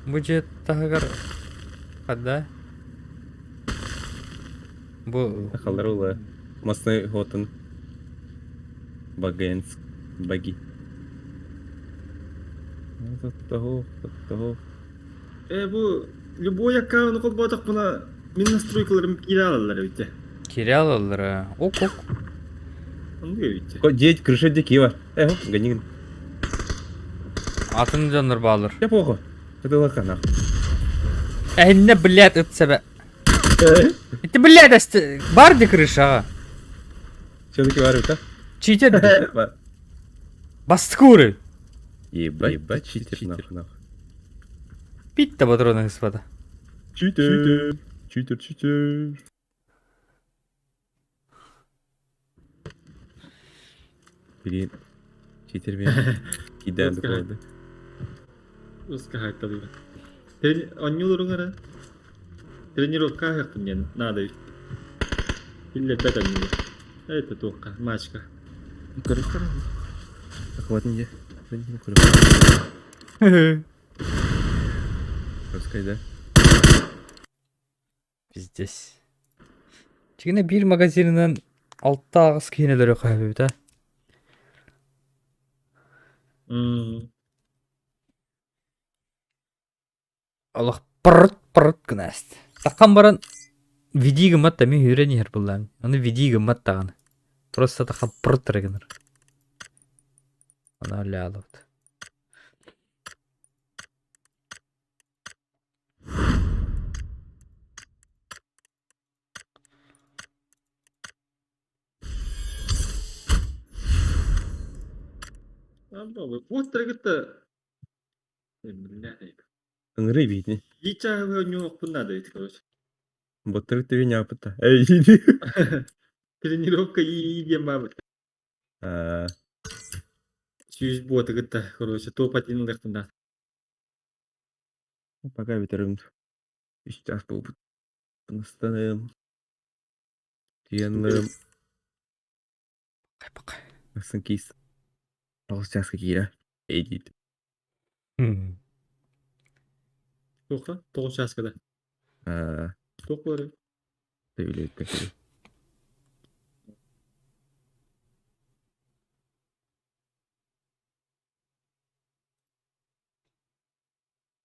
Бу же тагар. Када. Бу Такалар ула. Масны хотын. Багенс. Баги. Тоттого. Bu любой аккаунт колбатак бuna min настройкаларым кире алалар бите. кирял аллар. Ок. Андый бите. Деть крыша деки бар. Ганигин. Атын жанр балыр. Я плохо. Это лакана. Энне, блядь, өтсәбә. Это, блядь, бар ди крыша. Все-таки варю, да? Читер. Басткуры. Ебать, читер нахуй. Питта патроны господа. Читер. Блин. Читер меня кидает Вот такое, да? Узка хайталыга. Аннюларыңара. Тренировка хакынен надо. Илле бетанню. Это тока, мачка. Крыша. Охватни. Раскай, да? Пиздец. Чигине бир магазининен 6 агыс кийинелери кайбы да. Аллах пырт гынаст. Таккан баран види гымат да мен үйренер булам. Аны види гымат таган. Просто таккан пырт регенер. Ана лялот. Вот трегетте. Блядь. Ыңырый бейтіне. Ича нюк надо ведь, короче. Боттыры тебе не апыта. Эй, иди. Тренировка и бабы. Сүйүз боты гытта, короче, топ один лехтында. Пока ветерым. Сейчас был бы. Настанем. Тиенлым. Пока. Санкист. Сейчас какие-то. Эдит. Тока, 9 часкада. Ток бар. Ты или как